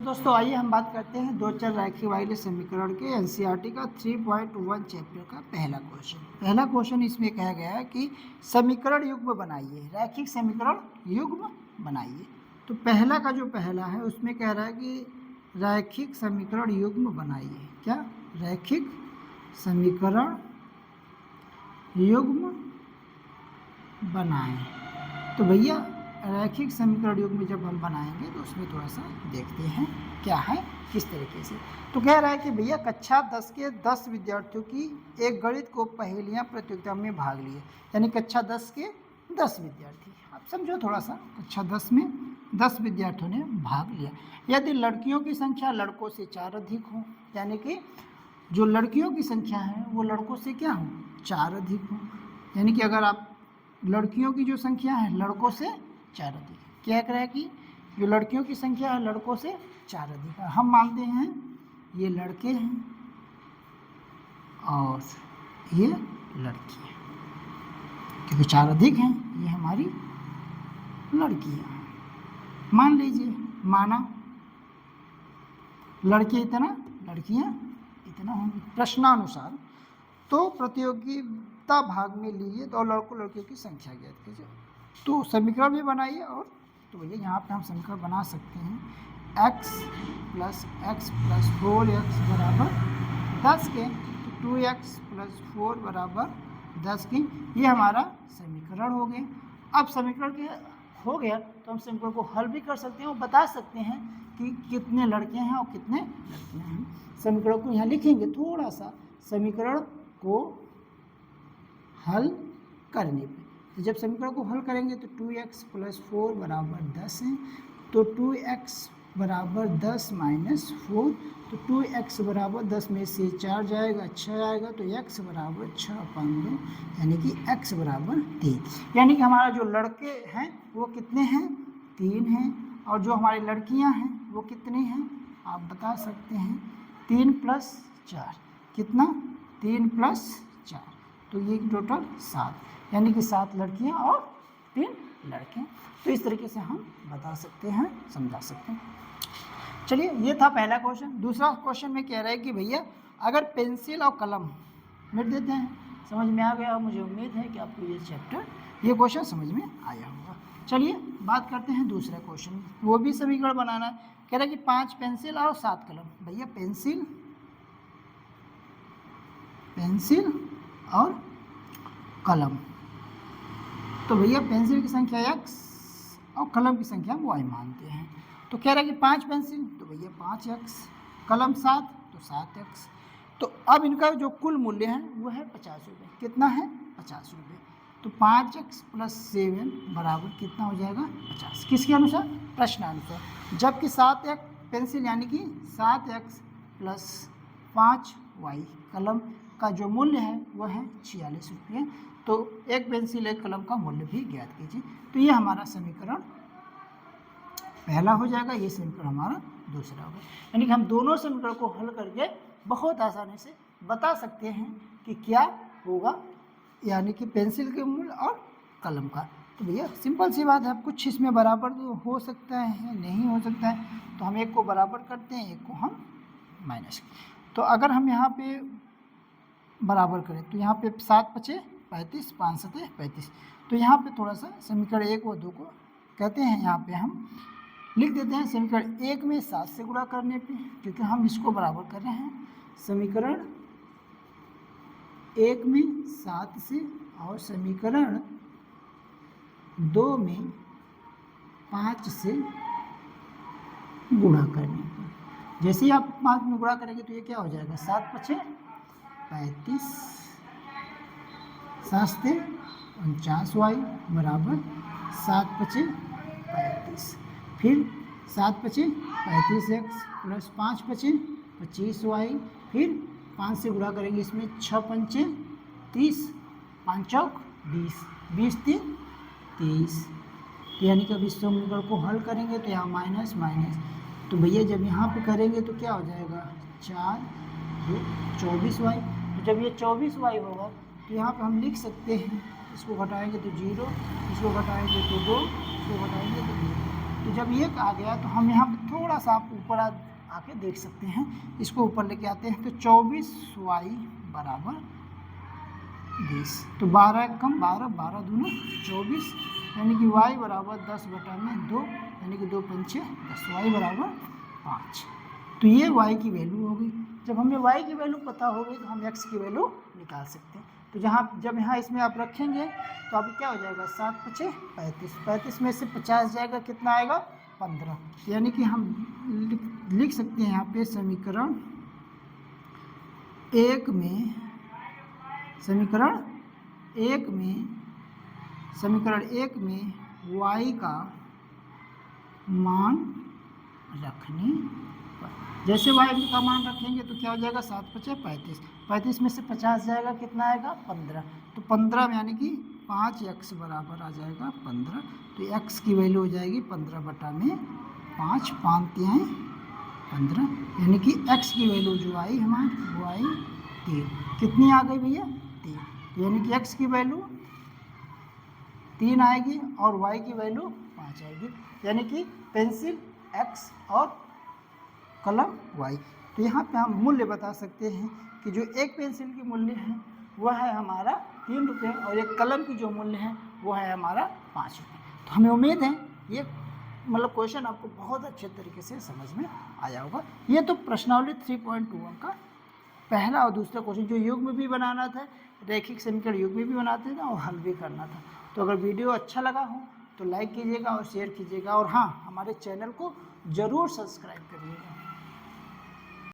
दोस्तों आइए हम बात करते हैं दो चर रैखिक वाले समीकरण के एनसीईआरटी का 3.1 चैप्टर का पहला क्वेश्चन। पहला क्वेश्चन इसमें कहा गया है कि समीकरण युग्म बनाइए, रैखिक समीकरण युग्म बनाइए। तो पहला का जो पहला है उसमें कह रहा है कि रैखिक समीकरण युग्म बनाइए। क्या? रैखिक समीकरण युग्म बनाएं। तो भैया रैखिक समीकरण युग्म जब हम बनाएंगे तो उसमें थोड़ा सा देखते हैं क्या है, किस तरीके से। तो कह रहा है कि भैया कक्षा 10 के 10 विद्यार्थियों की एक गणित को पहेलियां प्रतियोगिता में भाग लिए, यानी कक्षा 10 के 10 विद्यार्थी। आप समझो थोड़ा सा, कक्षा 10 में 10 विद्यार्थियों ने भाग लिया। यदि लड़कियों की संख्या लड़कों से 4 अधिक हो, यानी कि जो लड़कियों की संख्या है वो लड़कों से क्या हो, 4 अधिक हो। यानी कि अगर आप लड़कियों की जो संख्या है लड़कों से 4 अधिक है, क्या कह रहा है कि जो लड़कियों की संख्या है लड़कों से 4 अधिक है। हम मानते हैं ये लड़के हैं और ये लड़की है, क्योंकि 4 अधिक हैं, ये हमारी लड़कियां। मान लीजिए, माना लड़के इतना, लड़कियां इतना होंगी प्रश्नानुसार। तो प्रतियोगिता भाग में लीजिए तो लड़कों लड़कियों की संख्या ज्ञात कीजिए। तो समीकरण भी बनाइए। और तो भैया यहाँ पे हम समीकरण बना सकते हैं x plus x plus 4x बराबर 10 के, तो 2x प्लस 4 बराबर 10 की, ये हमारा समीकरण हो गया। अब समीकरण के हो गया तो हम समीकरण को हल भी कर सकते हैं और बता सकते हैं कि कितने लड़के हैं और कितने लड़कियां हैं। समीकरण को यहाँ लिखेंगे थोड़ा सा, समीकरण को हल करने पे। तो जब समीकरण को हल करेंगे तो 2x प्लस 4 बराबर 10 है, तो 2x बराबर 10 माइनस 4, तो 2x बराबर 10 में से 4 जाएगा, 6 आएगा, तो x बराबर 6/2, यानी कि x बराबर 3। यानी कि हमारा जो लड़के हैं वो कितने हैं, 3 हैं, और जो हमारी लड़कियां हैं वो कितनी हैं आप बता सकते हैं, 3 प्लस 4 कितना, 3 प्लस 4, तो ये टोटल 7, यानी कि 7 लड़कियां और 3 लड़के। तो इस तरीके से हम बता सकते हैं, समझा सकते हैं। चलिए, ये था पहला क्वेश्चन। दूसरा क्वेश्चन में कह रहा है कि भैया अगर पेंसिल और कलम मिट देते हैं। समझ में आ गया? मुझे उम्मीद है कि आपको ये चैप्टर, ये क्वेश्चन समझ में आया होगा। चलिए बात करते हैं दूसरे क्वेश्चन, वो भी समीकरण बनाना है। कह रहा है कि 5 पेंसिल और 7 कलम। भैया पेंसिल और कलम, तो भैया पेंसिल की संख्या x और कलम की संख्या हम y मानते हैं। तो कह रहा है कि 5 पेंसिल, तो भैया 5x, कलम 7 तो 7x। तो अब इनका जो कुल मूल्य है वो है 50 रुपये। कितना है? 50 रुपये। तो 5x प्लस 7 बराबर कितना हो जाएगा? 50। किसके अनुसार? प्रश्नानुसार। जबकि 7x पेंसिल यानी कि 7x प्लस 5y कलम का जो मूल्य है वह है 46 रुपये। तो एक पेंसिल एक कलम का मूल्य भी ज्ञात कीजिए। तो ये हमारा समीकरण पहला हो जाएगा, ये समीकरण हमारा दूसरा होगा। यानी कि हम दोनों समीकरण को हल करके बहुत आसानी से बता सकते हैं कि क्या होगा, यानी कि पेंसिल के मूल्य और कलम का। तो भैया सिंपल सी बात है, कुछ इसमें बराबर तो हो सकता है, नहीं हो सकता है, तो हम एक को बराबर करते हैं, एक को हम माइनस। तो अगर हम यहाँ पे बराबर करें तो यहाँ पे 7 पचे 35, 5 सते 35। तो यहाँ पे थोड़ा सा समीकरण 1 व 2 को कहते हैं, यहाँ पे हम लिख देते हैं समीकरण 1 में 7 से गुणा करने पे, क्योंकि हम इसको बराबर कर रहे हैं। समीकरण 1 में 7 से और समीकरण 2 में 5 से गुणा करने पर। जैसे ही आप 5 में गुणा करेंगे तो ये क्या हो जाएगा, 7 पचे 35, 7 से 49y बराबर 7 पचे 35। फिर 7 पचे 35x प्लस 5 पचे 25y, फिर 5 से गुणा करेंगे इसमें, 6 पंचे 30, 5 चौक 20, 20 3 30। यानी कि अब इस समीकरण को हल करेंगे तो यहाँ माइनस माइनस, तो भैया जब यहाँ पे करेंगे तो क्या हो जाएगा, 4 24y। तो जब ये 24y होगा तो यहाँ पे हम लिख सकते हैं, इसको घटाएंगे तो 0, इसको घटाएंगे तो 2, इसको घटाएंगे तो 1। तो जब ये आ गया तो हम यहाँ पे थोड़ा सा आप ऊपर आके देख सकते हैं, इसको ऊपर लेके आते हैं तो 24y बराबर 20। तो 12 कम 12, 12 दूना 24, यानी कि y बराबर 10/2, यानी कि 2 पंचे 10, y बराबर 5। तो ये y की वैल्यू हो गई। जब हमें y की वैल्यू पता हो गई तो हम x की वैल्यू निकाल सकते हैं। तो जब यहाँ इसमें आप रखेंगे तो अब क्या हो जाएगा, 7 5 35, 35 में से 50 जाएगा, कितना आएगा 15। यानी कि हम लिख सकते हैं यहाँ पे समीकरण एक में y का मान रखने पर, जैसे y का मान रखेंगे तो क्या हो जाएगा, 7 5 35, 35 में से 50 जाएगा, कितना आएगा 15। तो 15 में यानी कि 5x बराबर आ जाएगा 15। तो x की वैल्यू हो जाएगी 15/5, 5 तिहाई 15, यानी कि x की वैल्यू जो आई हमारी वो आई 3। कितनी आ गई भैया, 3। यानी कि x की वैल्यू 3 आएगी और y की वैल्यू 5 आएगी, यानी कि पेंसिल x और कलम y। तो यहाँ पे हम मूल्य बता सकते हैं कि जो एक पेंसिल की मूल्य है वह है हमारा 3 रुपये और एक कलम की जो मूल्य है वो है हमारा 5 रुपये। तो हमें उम्मीद है ये मतलब क्वेश्चन आपको बहुत अच्छे तरीके से समझ में आया होगा। ये तो प्रश्नावली 3.21 का पहला और दूसरा क्वेश्चन, जो युग में भी बनाना था, रैखिक समीकरण युग में भी बनाते थे और हल भी करना था। तो अगर वीडियो अच्छा लगा हो तो लाइक कीजिएगा और शेयर कीजिएगा, और हाँ, हमारे चैनल को ज़रूर सब्सक्राइब करिएगा।